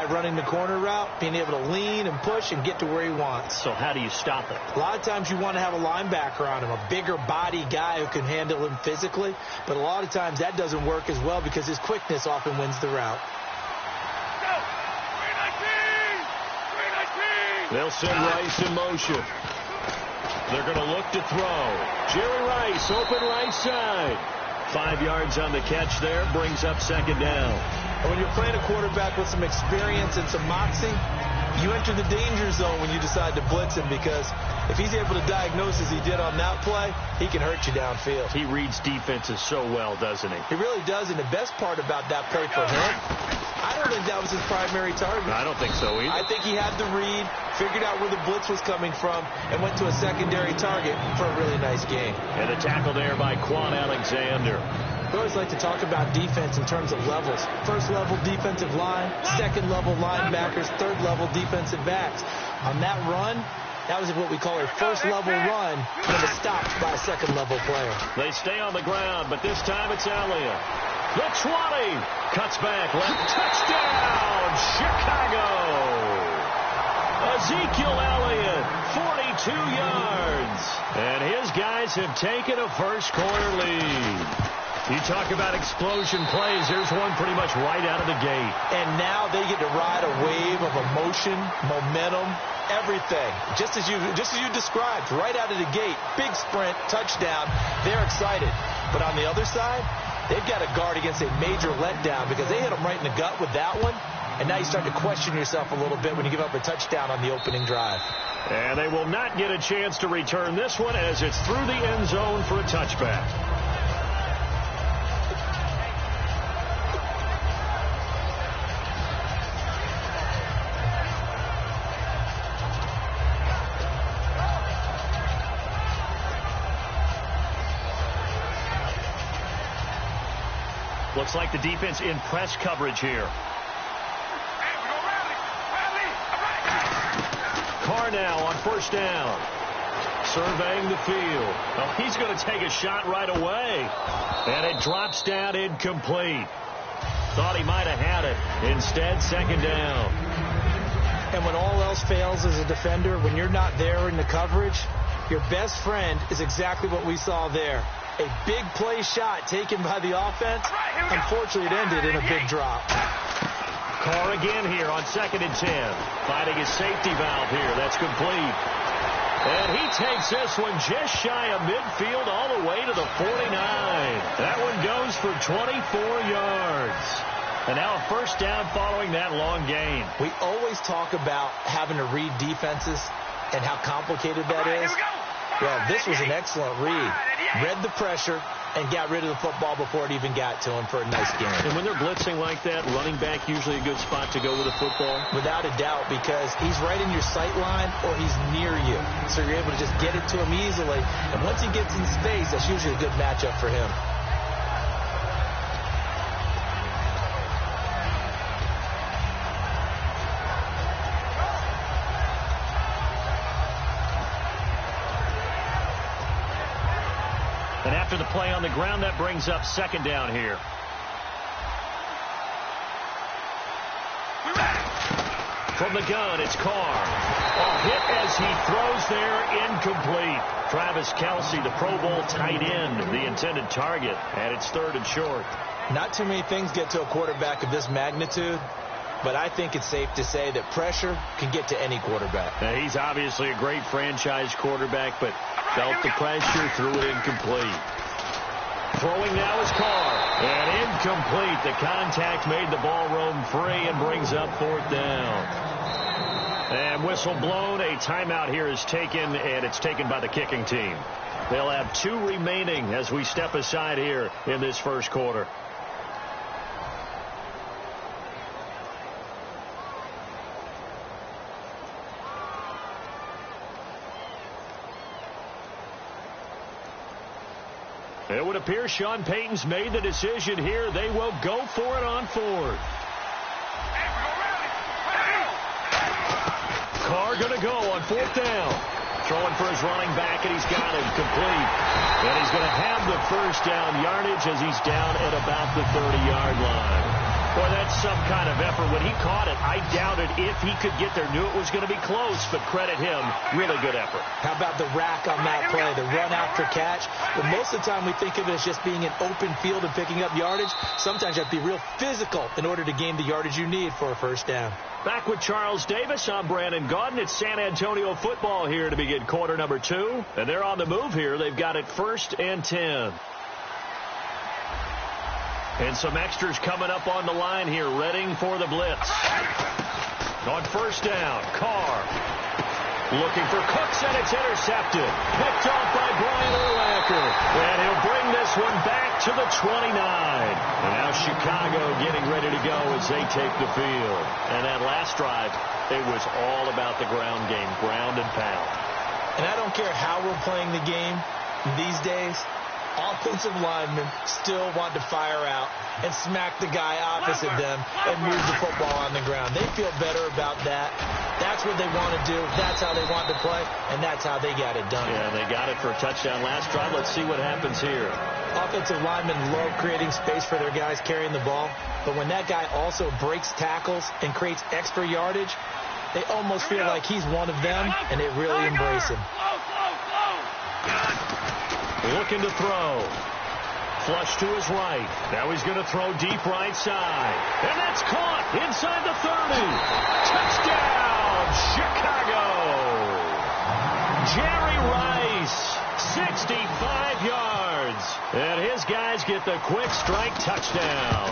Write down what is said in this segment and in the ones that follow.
running the corner route, being able to lean and push and get to where he wants. So how do you stop it? A lot of times you want to have a linebacker on him, a bigger body guy who can handle him physically, but a lot of times that doesn't work as well because his quickness often wins the route. They'll send Rice in motion. They're going to look to throw. Jerry Rice, open right side. 5 yards on the catch there, brings up second down. And when you're playing a quarterback with some experience and some moxie, you enter the danger zone when you decide to blitz him, because if he's able to diagnose as he did on that play, he can hurt you downfield. He reads defenses so well, doesn't he? He really does, and the best part about that play for him, I don't think that was his primary target. I don't think so either. I think he had the read, figured out where the blitz was coming from, and went to a secondary target for a really nice game. And the tackle there by Quan Alexander. We always like to talk about defense in terms of levels. First level defensive line, second level linebackers, third level defensive backs. On that run, that was what we call a first level run, and it was stopped by a second level player. They stay on the ground, but this time it's Elliott. The 20 cuts back, left, touchdown, Chicago. Ezekiel Elliott, 42 yards. And his guys have taken a first quarter lead. You talk about explosion plays. There's one pretty much right out of the gate. And now they get to ride a wave of emotion, momentum, everything. Just as you described, right out of the gate. Big sprint, touchdown. They're excited. But on the other side, they've got to guard against a major letdown because they hit them right in the gut with that one. And now you start to question yourself a little bit when you give up a touchdown on the opening drive. And they will not get a chance to return this one as it's through the end zone for a touchback. Looks like the defense in press coverage here. Carr now on first down. Surveying the field. Oh, he's going to take a shot right away. And it drops down incomplete. Thought he might have had it. Instead, second down. And when all else fails as a defender, when you're not there in the coverage, your best friend is exactly what we saw there. A big play shot taken by the offense. Unfortunately, it ended in a big drop. Carr again here on 2nd and 10. Finding his safety valve here. That's complete. And he takes this one just shy of midfield all the way to the 49. That one goes for 24 yards. And now a first down following that long gain. We always talk about having to read defenses and how complicated that is. Well, this was an excellent read. Read the pressure and got rid of the football before it even got to him for a nice game. And when they're blitzing like that, running back usually a good spot to go with the football? Without a doubt, because he's right in your sight line or he's near you. So you're able to just get it to him easily. And once he gets in space, that's usually a good matchup for him. And after the play on the ground, that brings up second down here. From the gun, it's Carr. A hit as he throws there, incomplete. Travis Kelce, the Pro Bowl tight end, the intended target, and it's 3rd and short. Not too many things get to a quarterback of this magnitude, but I think it's safe to say that pressure can get to any quarterback. Now, he's obviously a great franchise quarterback, but felt the pressure, threw it incomplete. Throwing now is Carr. And incomplete. The contact made the ball roam free and brings up 4th down. And whistle blown. A timeout here is taken, and it's taken by the kicking team. They'll have 2 remaining as we step aside here in this first quarter. It would appear Sean Payton's made the decision here. They will go for it on 4th. Carr going to go on 4th down. Throwing for his running back, and he's got him complete. And he's going to have the first down yardage as he's down at about the 30-yard line. Boy, that's some kind of effort. When he caught it, I doubted if he could get there. Knew it was going to be close, but credit him. Really good effort. How about the rack on that play, the run after catch? But most of the time we think of it as just being an open field and picking up yardage. Sometimes you have to be real physical in order to gain the yardage you need for a first down. Back with Charles Davis. I'm Brandon Gaudin. It's San Antonio football here to begin quarter number 2. And they're on the move here. They've got it 1st and 10. And some extras coming up on the line here, readying for the blitz. On 1st down, Carr looking for Cooks, and it's intercepted. Picked off by Brian Urlacher. And he'll bring this one back to the 29. And now Chicago getting ready to go as they take the field. And that last drive, it was all about the ground game, ground and pound. And I don't care how we're playing the game these days, offensive linemen still want to fire out and smack the guy opposite them and move the football on the ground. They feel better about that. That's what they want to do. That's how they want to play, and that's how they got it done. Yeah, they got it for a touchdown last drive. Let's see what happens here. Offensive linemen love creating space for their guys carrying the ball, but when that guy also breaks tackles and creates extra yardage, they almost feel like he's one of them, and they really embrace him. Looking to throw. Flush to his right. Now he's going to throw deep right side. And that's caught inside the 30. Touchdown, Chicago. Jerry Rice, 65 yards. And his guys get the quick strike touchdown.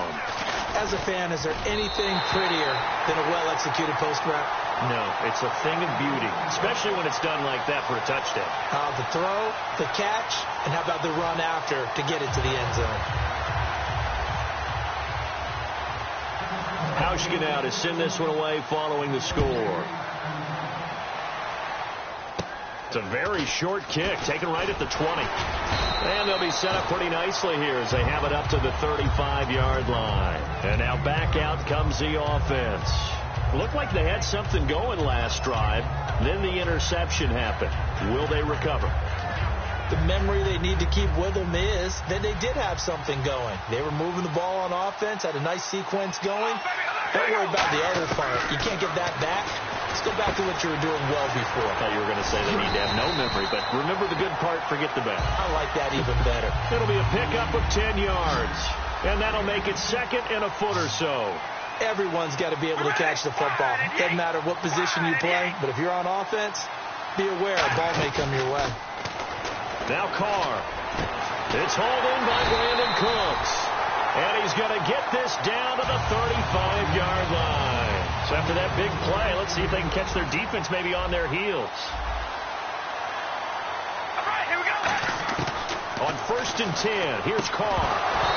As a fan, is there anything prettier than a well-executed post route? No, it's a thing of beauty, especially when it's done like that for a touchdown. The throw, the catch, and how about the run after to get it to the end zone? Hauschka now to send this one away following the score. It's a very short kick, taken right at the 20. And they'll be set up pretty nicely here as they have it up to the 35-yard line. And now back out comes the offense. Looked like they had something going last drive. Then the interception happened. Will they recover? The memory they need to keep with them is that they did have something going. They were moving the ball on offense, had a nice sequence going. Don't worry about the other part. You can't get that back. Let's go back to what you were doing well before. I thought you were going to say they need to have no memory, but remember the good part, forget the bad. I like that even better. It'll be a pickup of 10 yards, and that'll make it 2nd and a foot or so. Everyone's got to be able to catch the football. Doesn't matter what position you play, but if you're on offense, be aware a ball may come your way. Now Carr. It's hauled in by Brandon Cooks. And he's going to get this down to the 35-yard line. So after that big play, let's see if they can catch their defense maybe on their heels. All right, here we go. On 1st and 10, here's Carr.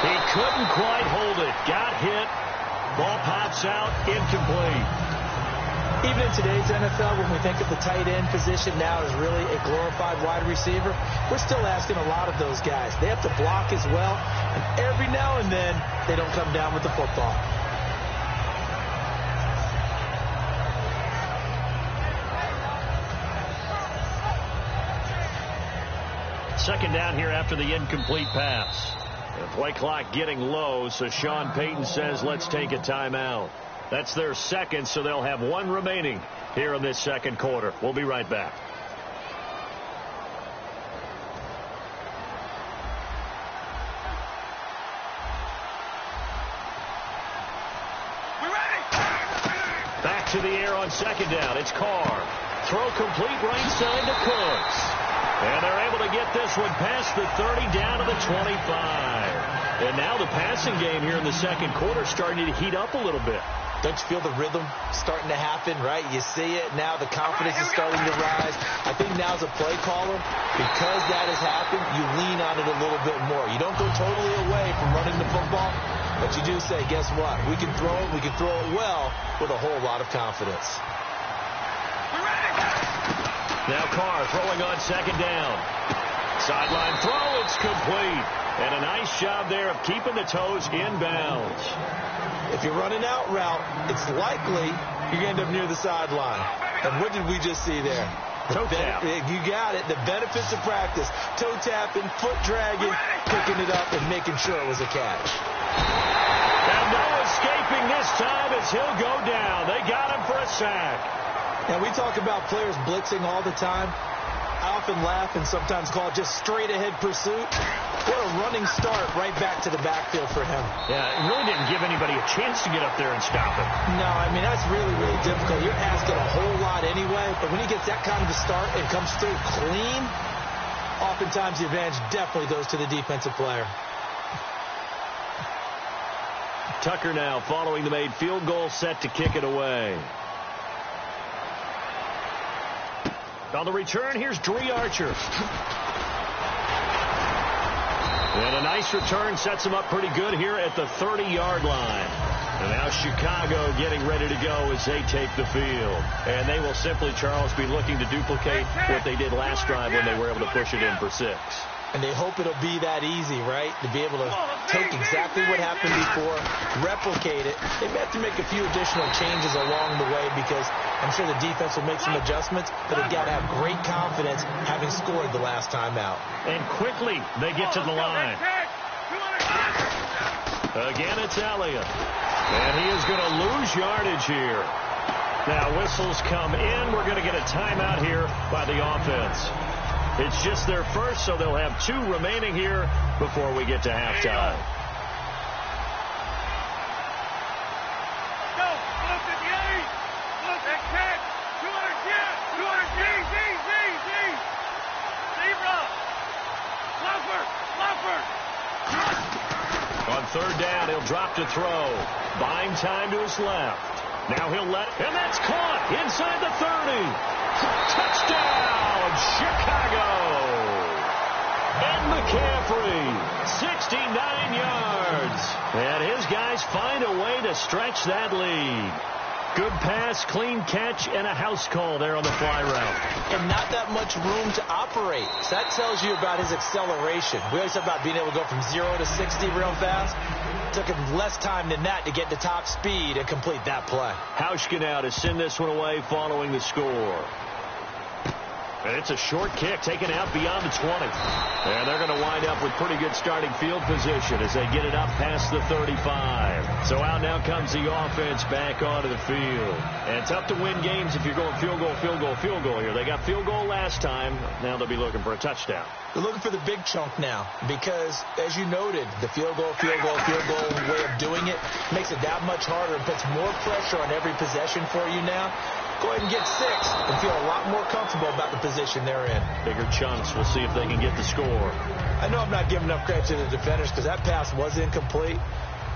He couldn't quite hold it. Got hit. Ball pops out, incomplete. Even in today's NFL, when we think of the tight end position now as really a glorified wide receiver, we're still asking a lot of those guys. They have to block as well, and every now and then, they don't come down with the football. Second down here after the incomplete pass. The play clock getting low, so Sean Payton says, let's take a timeout. That's their second, so they'll have one remaining here in this second quarter. We'll be right back. We're ready. Back to the air on second down. It's Carr. Throw complete right side to Cooks. And they're able to get this one past the 30 down to the 25. And now the passing game here in the second quarter starting to heat up a little bit. Don't you feel the rhythm starting to happen, right? You see it now. The confidence is starting to rise. I think now as a play caller, because that has happened, you lean on it a little bit more. You don't go totally away from running the football, but you do say, guess what? We can throw it. We can throw it well with a whole lot of confidence. We're ready. Now Carr throwing on second down. Sideline throw, it's complete. And a nice job there of keeping the toes inbounds. If you're running out route, it's likely you're going to end up near the sideline. And what did we just see there? Toe tap. You got it. The benefits of practice. Toe tapping, foot dragging, picking it up, and making sure it was a catch. And no escaping this time as he'll go down. They got him for a sack. And we talk about players blitzing all the time. I often laugh and sometimes call it just straight-ahead pursuit. What a running start right back to the backfield for him. Yeah, it really didn't give anybody a chance to get up there and stop him. No, I mean, that's really, really difficult. You're asking a whole lot anyway, but when he gets that kind of a start and comes through clean, oftentimes the advantage definitely goes to the defensive player. Tucker now following the made field goal, set to kick it away. On the return, here's Dree Archer. And a nice return sets him up pretty good here at the 30-yard line. And now Chicago getting ready to go as they take the field. And they will simply, Charles, be looking to duplicate what they did last drive when they were able to push it in for 6. And they hope it'll be that easy, right? To be able to take exactly what happened before, replicate it. They may have to make a few additional changes along the way because I'm sure the defense will make some adjustments, but they've got to have great confidence having scored the last time out. And quickly they get to the line. Again, it's Elliott. And he is going to lose yardage here. Now whistles come in. We're going to get a timeout here by the offense. It's just their first, so they'll have 2 remaining here before we get to halftime. Go! 58! Look at catch! 200 G! 200 G! Zebra! Fluffer! On third down, he'll drop to throw. Buying time to his left. Now he'll and that's caught inside the 30. Touchdown, Chicago. Ed McCaffrey, 69 yards. And his guys find a way to stretch that lead. Good pass, clean catch, and a house call there on the fly route. And not that much room to operate. So that tells you about his acceleration. We always talk about being able to go from 0 to 60 real fast. It took him less time than that to get to top speed and complete that play. Hauschka now to send this one away following the score. And it's a short kick taken out beyond the 20. And they're going to wind up with pretty good starting field position as they get it up past the 35. So out now comes the offense back onto the field. And tough to win games if you're going field goal here. They got field goal last time. Now they'll be looking for a touchdown. They're looking for the big chunk now because, as you noted, the field goal way of doing it makes it that much harder and puts more pressure on every possession for you now. Go ahead and get 6 and feel a lot more comfortable about the position they're in. Bigger chunks. We'll see if they can get the score. I know I'm not giving enough credit to the defenders because that pass was incomplete.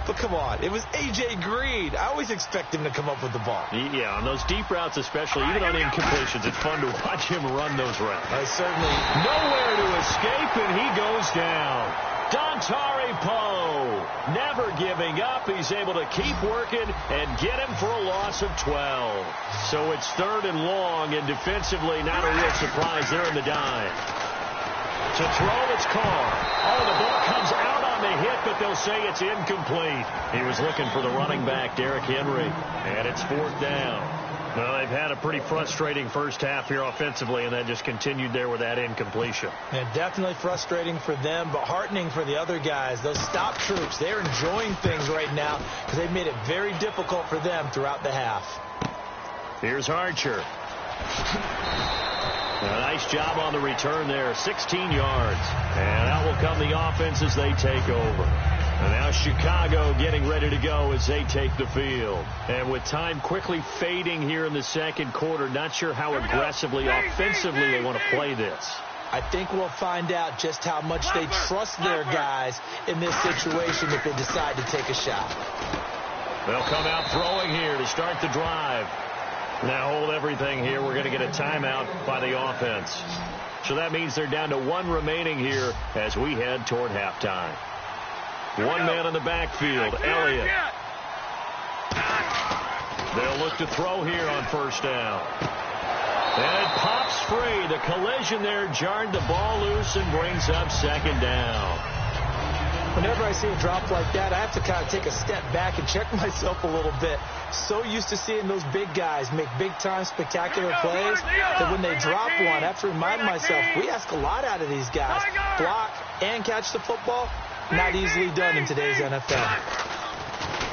But come on, it was A.J. Green. I always expect him to come up with the ball. Yeah, on those deep routes especially, even on incompletions, it's fun to watch him run those routes. Certainly. Nowhere to escape, and he goes down. Dontari Poe, never giving up. He's able to keep working and get him for a loss of 12. So it's 3rd and long, and defensively, not a real surprise there in the dime. To throw, it's Carr. Oh, the ball comes out on the hit, but they'll say it's incomplete. He was looking for the running back, Derrick Henry, and it's 4th down. Well, they've had a pretty frustrating first half here offensively, and then just continued there with that incompletion. And definitely frustrating for them, but heartening for the other guys. Those stop troops, they're enjoying things right now because they've made it very difficult for them throughout the half. Here's Archer. A nice job on the return there, 16 yards. And out will come the offense as they take over. And now Chicago getting ready to go as they take the field. And with time quickly fading here in the second quarter, not sure how aggressively, offensively they want to play this. I think we'll find out just how much they trust their guys in this situation if they decide to take a shot. They'll come out throwing here to start the drive. Now hold everything here. We're going to get a timeout by the offense. So that means they're down to 1 remaining here as we head toward halftime. 1 man in the backfield, Elliott. They'll look to throw here on 1st down. And it pops free. The collision there jarred the ball loose and brings up 2nd down. Whenever I see a drop like that, I have to kind of take a step back and check myself a little bit. So used to seeing those big guys make big-time spectacular plays that when they drop one, I have to remind myself, we ask a lot out of these guys. Block and catch the football, not easily done in today's NFL.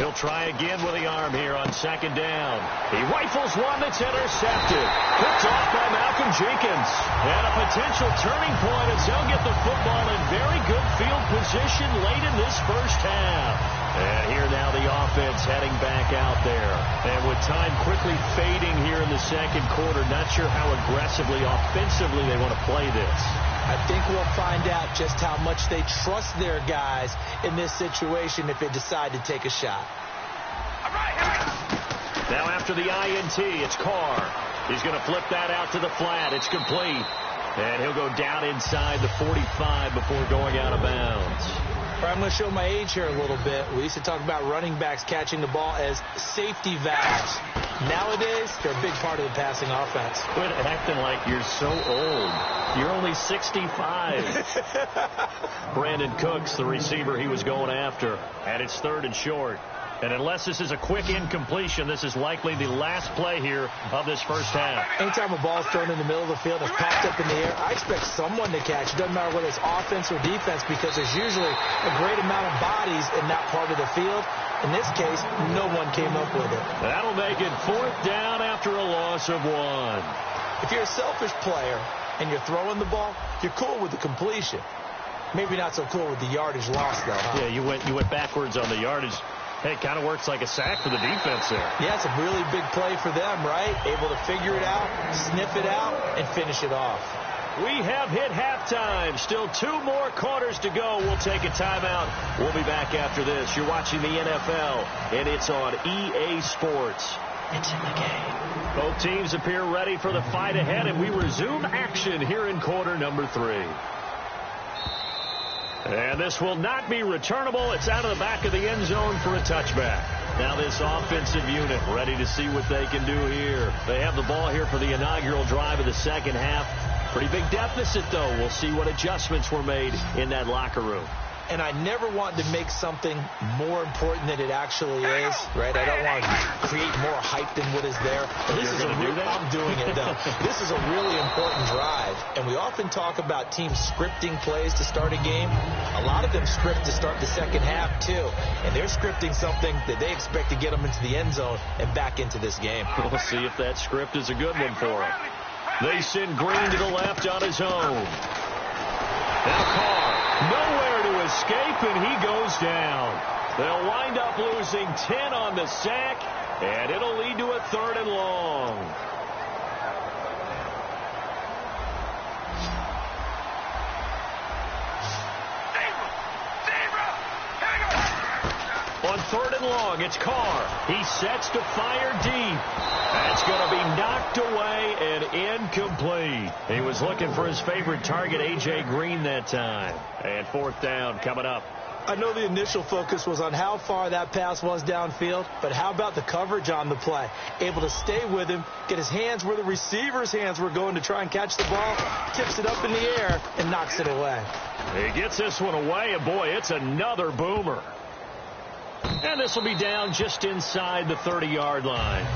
He'll try again with the arm here on second down. He rifles one that's intercepted. Picked off by Malcolm Jenkins. And a potential turning point as they'll get the football in very good field position late in this first half. And here now the offense heading back out there. And with time quickly fading here in the second quarter, not sure how aggressively, offensively they want to play this. I think we'll find out just how much they trust their guys in this situation if they decide to take a shot. Now after the INT, it's Carr. He's going to flip that out to the flat. It's complete. And he'll go down inside the 45 before going out of bounds. I'm going to show my age here a little bit. We used to talk about running backs catching the ball as safety valves. Nowadays, they're a big part of the passing offense. Quit acting like you're so old. You're only 65. Brandon Cooks, the receiver he was going after. And it's 3rd and short. And unless this is a quick incompletion, this is likely the last play here of this first half. Anytime a ball's thrown in the middle of the field and it's popped up in the air, I expect someone to catch. It doesn't matter whether it's offense or defense because there's usually a great amount of bodies in that part of the field. In this case, no one came up with it. That'll make it 4th down after a loss of 1. If you're a selfish player and you're throwing the ball, you're cool with the completion. Maybe not so cool with the yardage loss, though, huh? Yeah, you went backwards on the yardage. Hey, it kind of works like a sack for the defense there. Yeah, it's a really big play for them, right? Able to figure it out, sniff it out, and finish it off. We have hit halftime. Still 2 more quarters to go. We'll take a timeout. We'll be back after this. You're watching the NFL, and it's on EA Sports. It's in the game. Both teams appear ready for the fight ahead, and we resume action here in quarter number 3. And this will not be returnable. It's out of the back of the end zone for a touchback. Now this offensive unit ready to see what they can do here. They have the ball here for the inaugural drive of the second half. Pretty big deficit, though. We'll see what adjustments were made in that locker room. And I never want to make something more important than it actually is, right? I don't want to create more hype than what is there. This is I'm doing it, though. This is a really important drive. And we often talk about teams scripting plays to start a game. A lot of them script to start the second half, too. And they're scripting something that they expect to get them into the end zone and back into this game. We'll see if that script is a good one for them. They send Green to the left on his own. Now Carr, nowhere to escape, and he goes down. They'll wind up losing 10 on the sack, and it'll lead to a 3rd and long. On 3rd and long, it's Carr. He sets to fire deep. That's going to be knocked away and incomplete. He was looking for his favorite target, A.J. Green, that time. And 4th down coming up. I know the initial focus was on how far that pass was downfield, but how about the coverage on the play? Able to stay with him, get his hands where the receiver's hands were going to try and catch the ball, tips it up in the air, and knocks it away. He gets this one away, and boy, it's another boomer. And this will be down just inside the 30-yard line.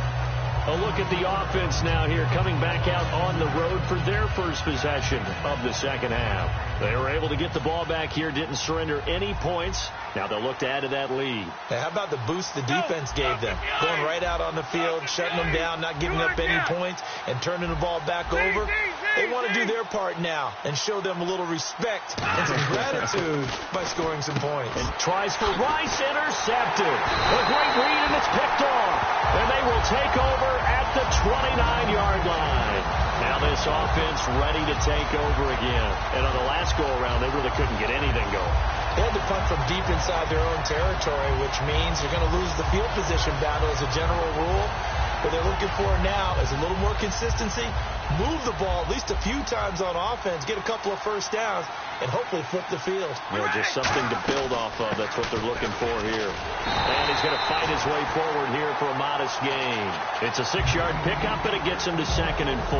A look at the offense now here, coming back out on the road for their first possession of the second half. They were able to get the ball back here, didn't surrender any points. Now they'll look to add to that lead. Hey, how about the boost the defense gave them? Going right out on the field, shutting them down, not giving up any points, and turning the ball back over. They want to do their part now and show them a little respect and some gratitude by scoring some points. And tries for Rice, intercepted. A great read, and it's picked off. And they will take over at the 29-yard line. Now this offense ready to take over again. And on the last go-around, they really couldn't get anything going. They had to punt from deep inside their own territory, which means they're going to lose the field position battle as a general rule. What they're looking for now is a little more consistency, move the ball at least a few times on offense, get a couple of first downs, and hopefully flip the field. Yeah, just something to build off of. That's what they're looking for here. And he's going to fight his way forward here for a modest gain. It's a 6-yard pickup, and it gets him to 2nd and 4.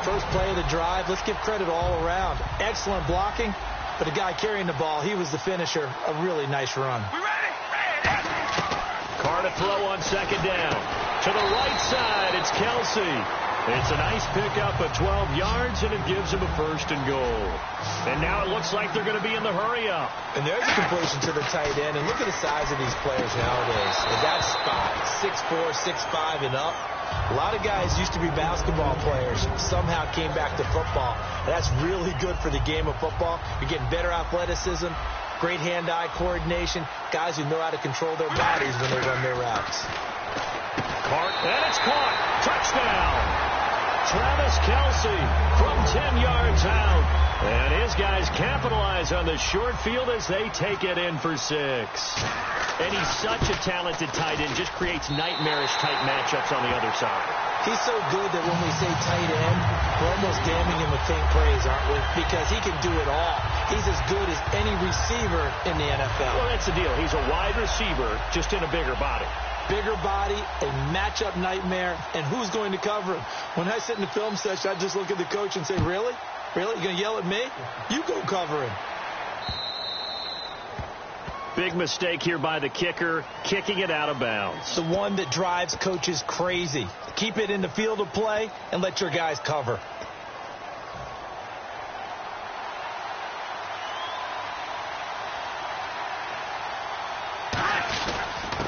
First play of the drive, let's give credit all around. Excellent blocking, but the guy carrying the ball, he was the finisher. A really nice run. Carr to throw on 2nd down. To the right side, it's It's Kelsey. It's a nice pickup of 12 yards, and it gives him a 1st and goal. And now it looks like they're going to be in the hurry-up. And there's a completion to the tight end. And look at the size of these players nowadays. At that spot, 6'4", 6'5", and up. A lot of guys used to be basketball players, somehow came back to football. That's really good for the game of football. You're getting better athleticism, great hand-eye coordination, guys who know how to control their bodies when they run their routes. And it's caught. Touchdown. Travis Kelsey from 10 yards out. And his guys capitalize on the short field as they take it in for 6. And he's such a talented tight end, just creates nightmarish-type matchups on the other side. He's so good that when we say tight end, we're almost damning him with faint praise, aren't we? Because he can do it all. He's as good as any receiver in the NFL. Well, that's the deal. He's a wide receiver, just in a bigger body. Bigger body, a matchup nightmare, and who's going to cover him? When I sit in the film session, I just look at the coach and say, really? Really? You going to yell at me? You go cover him. Big mistake here by the kicker, kicking it out of bounds. The one that drives coaches crazy. Keep it in the field of play and let your guys cover.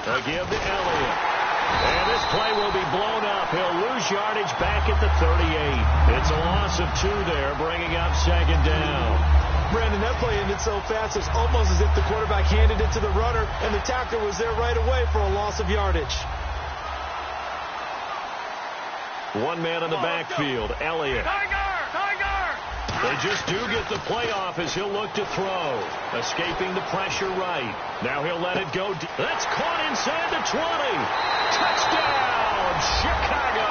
They give to Elliott. And this play will be blown up. He'll lose yardage back at the 38. It's a loss of 2 there, bringing up 2nd down. Brandon, that play ended so fast, it's almost as if the quarterback handed it to the runner, and the tackler was there right away for a loss of yardage. One man in the backfield, Elliott. They just do get the playoff as he'll look to throw. Escaping the pressure right. Now he'll let it go. That's caught inside the 20. Touchdown, Chicago.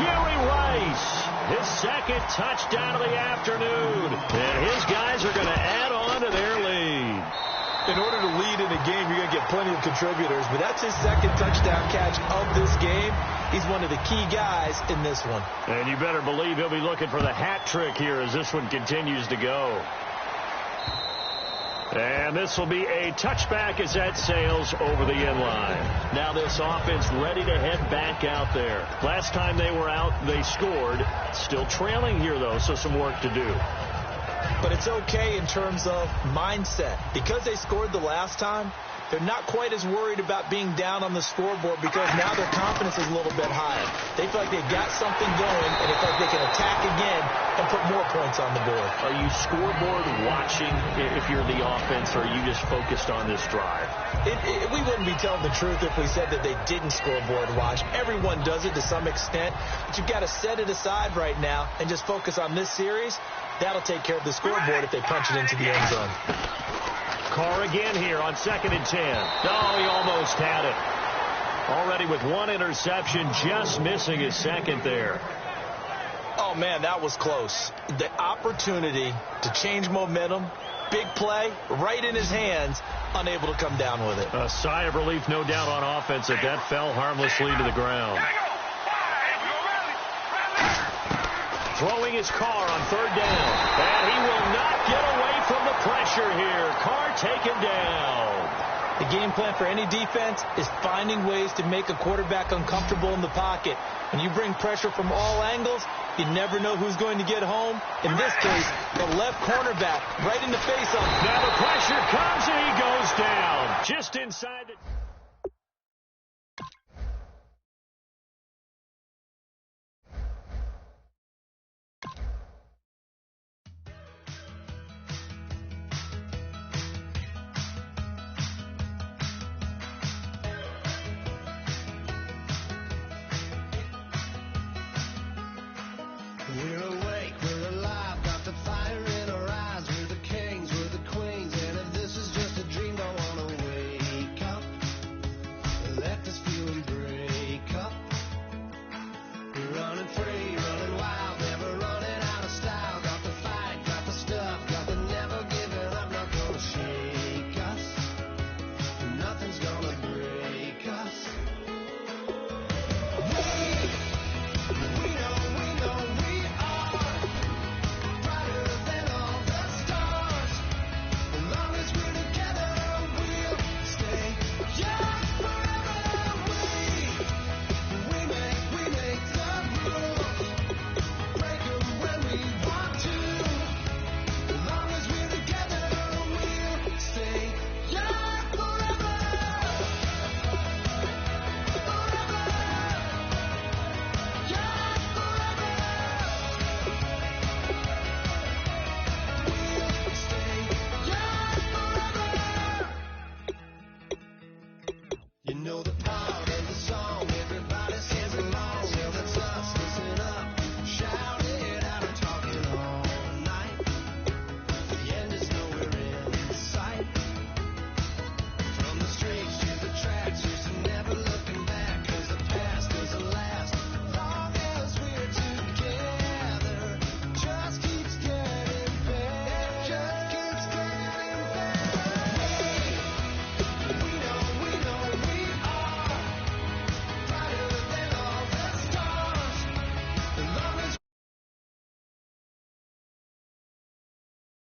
Jerry Rice, his 2nd touchdown of the afternoon. And his guys are going to add on to their lead. In order to lead in a game, you're going to get plenty of contributors, but that's his 2nd touchdown catch of this game. He's one of the key guys in this one. And you better believe he'll be looking for the hat trick here as this one continues to go. And this will be a touchback as that sails over the end line. Now this offense ready to head back out there. Last time they were out, they scored. Still trailing here, though, so some work to do. But it's okay in terms of mindset. Because they scored the last time, they're not quite as worried about being down on the scoreboard because now their confidence is a little bit higher. They feel like they've got something going, and they feel like they can attack again and put more points on the board. Are you scoreboard watching if you're the offense, or are you just focused on this drive? We wouldn't be telling the truth if we said that they didn't scoreboard watch. Everyone does it to some extent, but you've got to set it aside right now and just focus on this series. That'll take care of the scoreboard if they punch it into the end zone. Carr again here on 2nd and 10. Oh, he almost had it. Already with 1 interception, just missing his 2nd there. Oh, man, that was close. The opportunity to change momentum, big play, right in his hands, unable to come down with it. A sigh of relief, no doubt, on offense if that fell harmlessly to the ground. Throwing his Carr on 3rd down. And he will not get away from the pressure here. Carr taken down. The game plan for any defense is finding ways to make a quarterback uncomfortable in the pocket. When you bring pressure from all angles, you never know who's going to get home. In this case, the left cornerback right in the face of him. Now the pressure comes and he goes down. Just inside the... We're awake, we're alive, got the fire in our eyes. We're the kings, we're the queens, and if this is just a dream, don't wanna wake up. know the